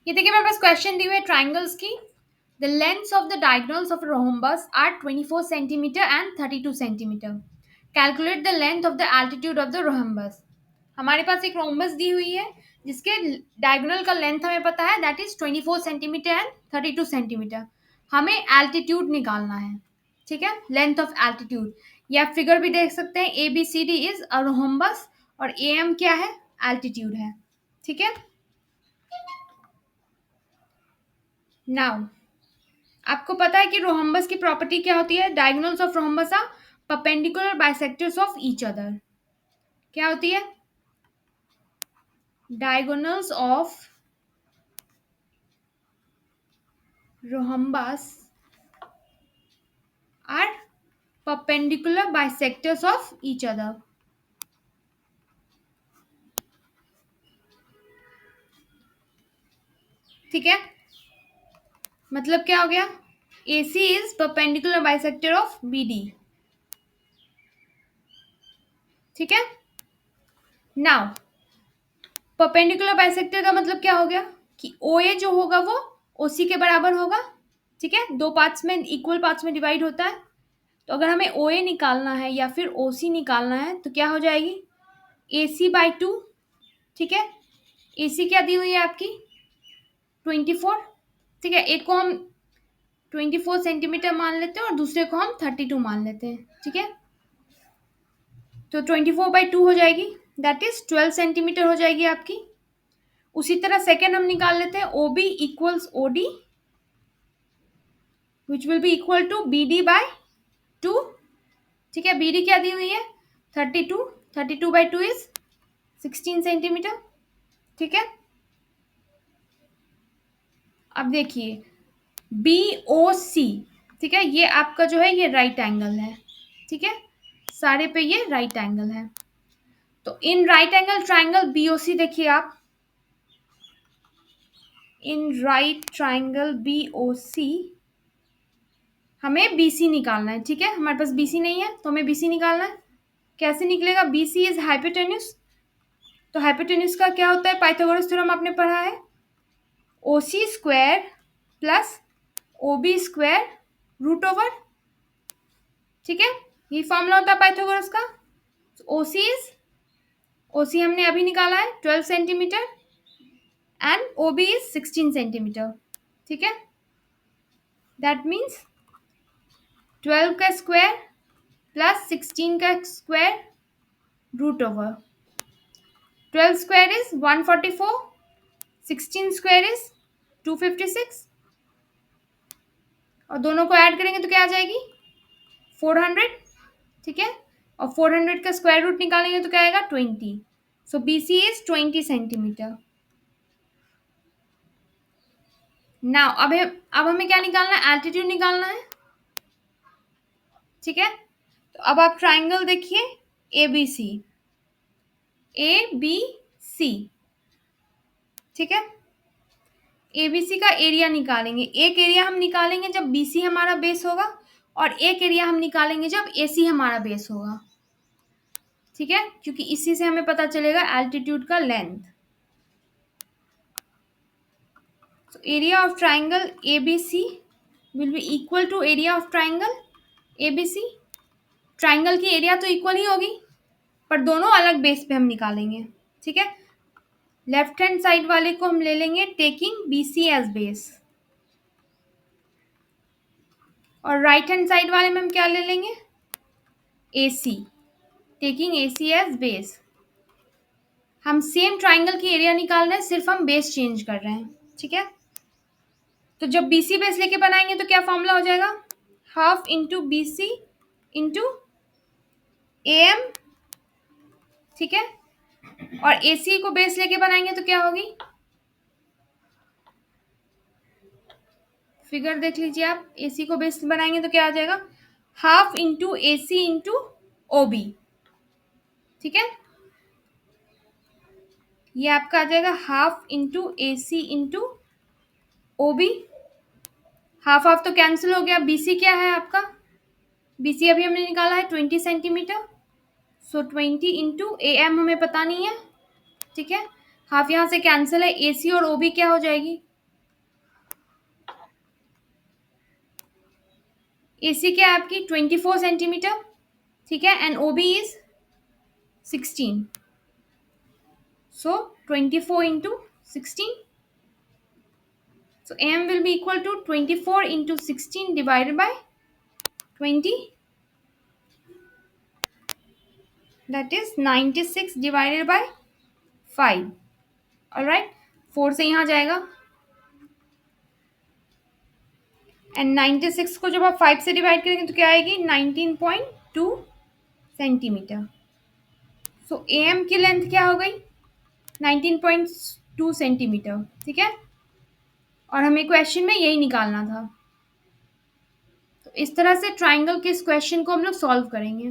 ये देखिए मेरे पास क्वेश्चन दी हुई है ट्राइंगल्स की। The lengths of the diagonals of rhombus are 24 centimetre and 32 centimetre. Calculate the length of the altitude of the rhombus. हमारे पास एक रोहम्बस दी हुई है जिसके डायगोनल का लेंथ हमें पता है, that is 24 centimetre and 32 centimetre. हमें एल्टीट्यूड निकालना है, ठीक है, लेंथ ऑफ एल्टीट्यूड। या फिगर भी देख सकते हैं, A B C D is a rhombus और ए एम क्या है, एल्टीट्यूड है, ठीक है। नाउ आपको पता है कि रोहम्बस की प्रॉपर्टी क्या होती है, diagonals of rhombus are perpendicular bisectors of each other. क्या होती है, diagonals of rhombus are perpendicular bisectors of each other. ठीक है, मतलब क्या हो गया, AC is perpendicular bisector of BD। ठीक है, नाउ परपेंडिकुलर बाइसेक्टर का मतलब क्या हो गया कि OA जो होगा वो OC के बराबर होगा। ठीक है, दो पार्ट्स में, इक्वल पार्ट्स में डिवाइड होता है। तो अगर हमें OA निकालना है या फिर OC निकालना है तो क्या हो जाएगी, AC/2। ठीक है, AC क्या दी हुई है आपकी, 24। ठीक है, एक को हम 24 सेंटीमीटर मान लेते हैं और दूसरे को हम 32 मान लेते हैं। ठीक है, तो 24/2 हो जाएगी, दैट इज 12 सेंटीमीटर हो जाएगी आपकी। उसी तरह सेकेंड हम निकाल लेते हैं, OB equals OD which will be equal to BD/2। ठीक है, BD क्या दी हुई है, 32, 32/2 इज 16 सेंटीमीटर। ठीक है, अब देखिए BOC, ठीक है, ये आपका जो है ये राइट एंगल है। ठीक है, सारे पे ये राइट एंगल है। तो in right angle triangle BOC देखिए आप, इन राइट ट्राइंगल BOC हमें BC निकालना है। ठीक है, हमारे पास BC नहीं है तो हमें BC निकालना है। कैसे निकलेगा, BC इज हाइपोटेन्यूज। तो हाइपोटेन्यूज का क्या होता है, पाइथागोरस थ्योरम आपने पढ़ा है, OC square plus OB square root over. ठीक है, ये फॉर्मूला होता है पाइथागोरस का। OC हमने अभी निकाला है 12 centimetre and OB is 16 centimetre. ठीक है, दैट मीन्स 12 का स्क्वायर प्लस 16 का square root over. 12 square is 144, 16 square is 256 और दोनों को ऐड करेंगे तो क्या आ जाएगी, 400। ठीक है, और 400 का स्क्वायर रूट निकालेंगे तो क्या आएगा, 20। सो BC इज 20 सेंटीमीटर। नाउ अब हमें क्या निकालना है, एल्टीट्यूड निकालना है। ठीक है, तो अब आप ट्राइंगल देखिए ABC, ABC। ठीक है, ABC का एरिया निकालेंगे। एक एरिया हम निकालेंगे जब BC हमारा बेस होगा और एक एरिया हम निकालेंगे जब AC हमारा बेस होगा। ठीक है, क्योंकि इसी से हमें पता चलेगा एल्टीट्यूड का length. So area of triangle ABC will be equal to area of triangle ABC। Triangle की एरिया तो इक्वल ही होगी पर दोनों अलग बेस पे हम निकालेंगे। ठीक है, लेफ्ट हैंड साइड वाले को हम ले लेंगे टेकिंग BC एज बेस और राइट हैंड साइड वाले में हम क्या ले लेंगे, AC, taking AC as base. हम सेम ट्राइंगल की एरिया निकाल रहे हैं, सिर्फ हम बेस चेंज कर रहे हैं। ठीक है, तो जब BC बेस लेके बनाएंगे तो क्या फॉर्मूला हो जाएगा, half into BC into AM। ठीक है, और AC को बेस लेके बनाएंगे तो क्या होगी, फिगर देख लीजिए आप, AC को बेस बनाएंगे तो क्या आ जाएगा, half into AC into OB। ठीक है, ये आपका आ जाएगा half into AC into OB। Half half तो कैंसिल हो गया, BC क्या है आपका, BC अभी हमने निकाला है 20 सेंटीमीटर। सो 20 इंटू AM हमें पता नहीं है। ठीक है, हाफ यहाँ से कैंसिल है, AC और OB क्या हो जाएगी, AC क्या है आपकी 24 सेंटीमीटर, ठीक है, and OB is 16. So 24 into 16. So AM will be equal to 24 into 16 divided by 20. That is 96 divided by 5. Alright, 4 से यहाँ जाएगा एंड 96 को जब आप 5 से डिवाइड करेंगे तो क्या आएगी 19.2 सेंटीमीटर. सो AM की लेंथ क्या हो गई 19.2 सेंटीमीटर, ठीक है, और हमें क्वेश्चन में यही निकालना था. तो इस तरह से ट्राइंगल के इस क्वेश्चन को हम लोग सॉल्व करेंगे.